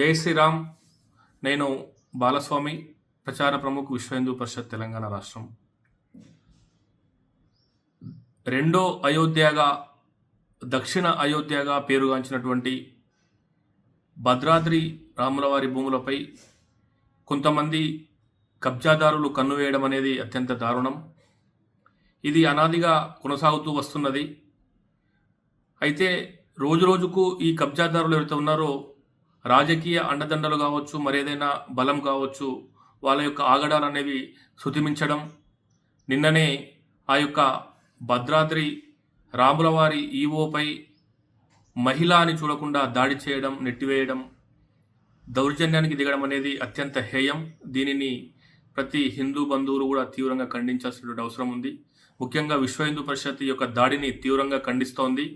జై శ్రీరామ్. నేను బాలస్వామి, ప్రచార ప్రముఖ విశ్వ హిందూ పరిషత్ తెలంగాణ రాష్ట్రం. రెండో అయోధ్యగా, దక్షిణ అయోధ్యగా పేరుగాంచినటువంటి భద్రాద్రి రాములవారి భూములపై కొంతమంది కబ్జాదారులు కన్నువేయడం అనేది అత్యంత దారుణం. ఇది అనాదిగా కొనసాగుతూ వస్తున్నది. అయితే రోజురోజుకు ఈ కబ్జాదారులు ఎవరైతే ఉన్నారో రాజకీయ అండదండలు కావచ్చు, మరేదైనా బలం కావచ్చు, వాళ్ళ యొక్క ఆగడాలు అనేవి శృతిమించడం. నిన్ననే ఆ యొక్క భద్రాద్రి రాములవారి ఈవోపై మహిళ అని చూడకుండా దాడి చేయడం, నెట్టివేయడం, దౌర్జన్యానికి దిగడం అనేది అత్యంత హేయం. దీనిని ప్రతి హిందూ బంధువులు కూడా తీవ్రంగా ఖండించాల్సినటువంటి అవసరం ఉంది. ముఖ్యంగా విశ్వ హిందూ పరిషత్ యొక్క దాడిని తీవ్రంగా ఖండిస్తోంది.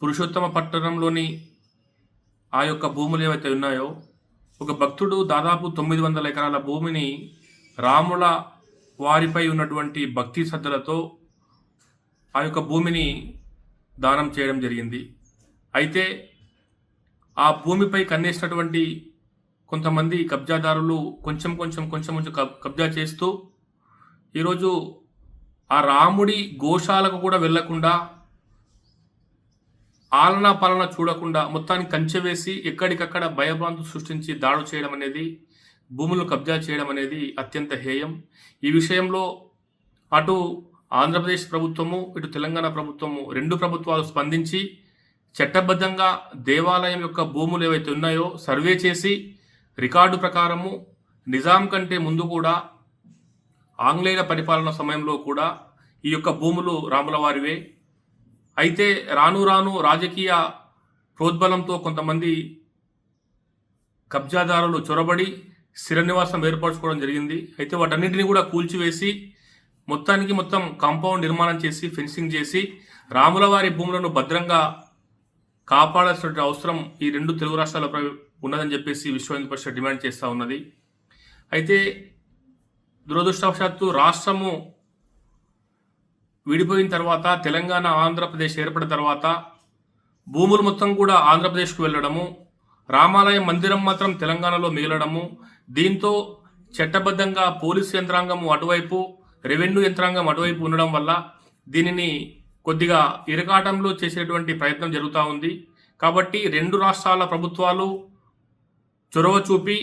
పురుషోత్తమ పట్టణంలోని ఆ యొక్క భూములు ఏవైతే ఉన్నాయో, ఒక భక్తుడు దాదాపు 900 ఎకరాల భూమిని రాముల వారిపై ఉన్నటువంటి భక్తి శ్రద్ధలతో ఆ యొక్క భూమిని దానం చేయడం జరిగింది. అయితే ఆ భూమిపై కన్నేసినటువంటి కొంతమంది కబ్జాదారులు కొంచెం కబ్జా చేస్తూ ఈరోజు ఆ రాముడి గోశాలకు కూడా వెళ్లకుండా, ఆలనా పాలన చూడకుండా మొత్తానికి కంచె వేసి ఎక్కడికక్కడ భయభ్రాంతులు సృష్టించి దాడులు చేయడం అనేది, భూములను కబ్జా చేయడం అనేది అత్యంత హేయం. ఈ విషయంలో అటు ఆంధ్రప్రదేశ్ ప్రభుత్వము, ఇటు తెలంగాణ ప్రభుత్వము, రెండు ప్రభుత్వాలు స్పందించి చట్టబద్ధంగా దేవాలయం యొక్క భూములు ఏవైతే ఉన్నాయో సర్వే చేసి రికార్డు ప్రకారము నిజాం కంటే ముందు కూడా ఆంగ్లేయుల పరిపాలన సమయంలో కూడా ఈ యొక్క భూములు రాములవారివే. అయితే రాను రాను రాజకీయ ప్రోద్బలంతో కొంతమంది కబ్జాదారులు చొరబడి స్థిర నివాసం ఏర్పరచుకోవడం జరిగింది. అయితే వాటన్నింటినీ కూడా కూల్చివేసి మొత్తం కాంపౌండ్ నిర్మాణం చేసి, ఫెన్సింగ్ చేసి రాములవారి భూములను భద్రంగా కాపాడాల్సిన అవసరం ఈ రెండు తెలుగు రాష్ట్రాలపై ఉన్నదని చెప్పేసి విశ్వ హిందూ పరిషత్ డిమాండ్ చేస్తూ ఉన్నది. అయితే దురదృష్టవశాత్తు రాష్ట్రము విడిపోయిన తర్వాత, తెలంగాణ ఆంధ్రప్రదేశ్ ఏర్పడిన తర్వాత భూములు మొత్తం కూడా ఆంధ్రప్రదేశ్కు వెళ్ళడము, రామాలయం మందిరం మాత్రం తెలంగాణలో మిగలడము, దీంతో చట్టబద్ధంగా పోలీసు యంత్రాంగము అటువైపు, రెవెన్యూ యంత్రాంగం అటువైపు ఉండడం వల్ల దీనిని కొద్దిగా ఇరకాటంలో చేసేటువంటి ప్రయత్నం జరుగుతూ ఉంది. కాబట్టి రెండు రాష్ట్రాల ప్రభుత్వాలు చొరవ చూపి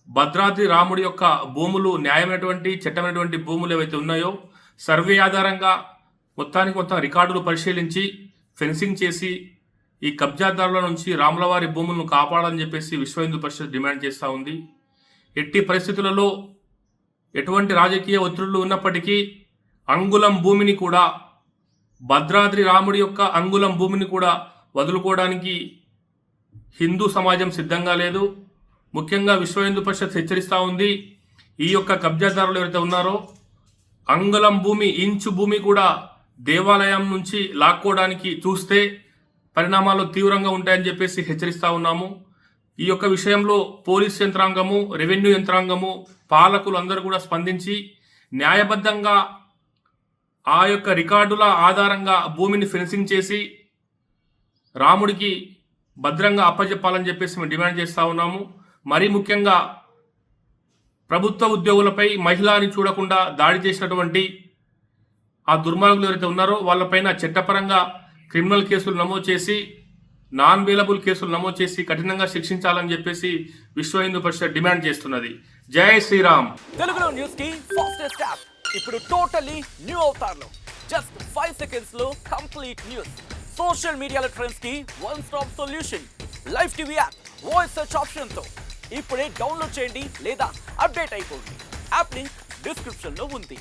భద్రాద్రి రాముడి యొక్క భూములు న్యాయమైనటువంటి, చట్టమైనటువంటి భూములు ఏవైతే ఉన్నాయో సర్వే ఆధారంగా మొత్తం రికార్డులు పరిశీలించి ఫెన్సింగ్ చేసి ఈ కబ్జాదారుల నుంచి రాములవారి భూములను కాపాడాలని చెప్పేసి విశ్వ హిందూ పరిషత్ డిమాండ్ చేస్తూ ఉంది. ఎట్టి పరిస్థితులలో ఎటువంటి రాజకీయ ఒత్తిళ్లు ఉన్నప్పటికీ అంగుళం భూమిని కూడా, భద్రాద్రి రాముడి యొక్క అంగుళం భూమిని కూడా వదులుకోవడానికి హిందూ సమాజం సిద్ధంగా లేదు. ముఖ్యంగా విశ్వ హిందూ పరిషత్ హెచ్చరిస్తూ ఉంది, ఈ యొక్క కబ్జాదారులు ఎవరైతే ఉన్నారో అంగుళం భూమి, ఇంచు భూమి కూడా దేవాలయం నుంచి లాక్కోవడానికి చూస్తే పరిణామాలు తీవ్రంగా ఉంటాయని చెప్పేసి హెచ్చరిస్తూ ఉన్నాము. ఈ యొక్క విషయంలో పోలీస్ యంత్రాంగము, రెవెన్యూ యంత్రాంగము, పాలకులు అందరూ కూడా స్పందించి న్యాయబద్ధంగా ఆ యొక్క రికార్డుల ఆధారంగా భూమిని ఫెన్సింగ్ చేసి రాముడికి భద్రంగా అప్పచెప్పాలని చెప్పేసి మేము డిమాండ్ చేస్తూ ఉన్నాము. మరీ ముఖ్యంగా ప్రభుత్వ ఉద్యోగులపై మహిళని చూడకుండా దాడి చేసినటువంటి ఆ దుర్మార్గులు ఎవరైతే ఉన్నారో వాళ్ళపైన చట్టపరంగా క్రిమినల్ కేసులు నమోదు చేసి, నాన్ బెయిలబుల్ కేసులు నమోదు చేసి కఠినంగా శిక్షించాలని చెప్పేసి విశ్వ హిందూ పరిషత్ డిమాండ్ చేస్తున్నది. జై శ్రీరామ్. తెలుగులో న్యూస్ కి ఫాస్టెస్ట్ యాప్ ఇప్పుడు టోటల్లీ న్యూ అవతార్లో జస్ట్ 5 seconds లో కంప్లీట్ న్యూస్. సోషల్ మీడియాలో ట్రెండ్స్ కి one stop solution. Live TV app voice search option తో ఇప్పుడే డౌన్లోడ్ చేయండి లేదా అప్డేట్ అయిపోండి. యాప్ లింక్ డిస్క్రిప్షన్ లో ఉంది.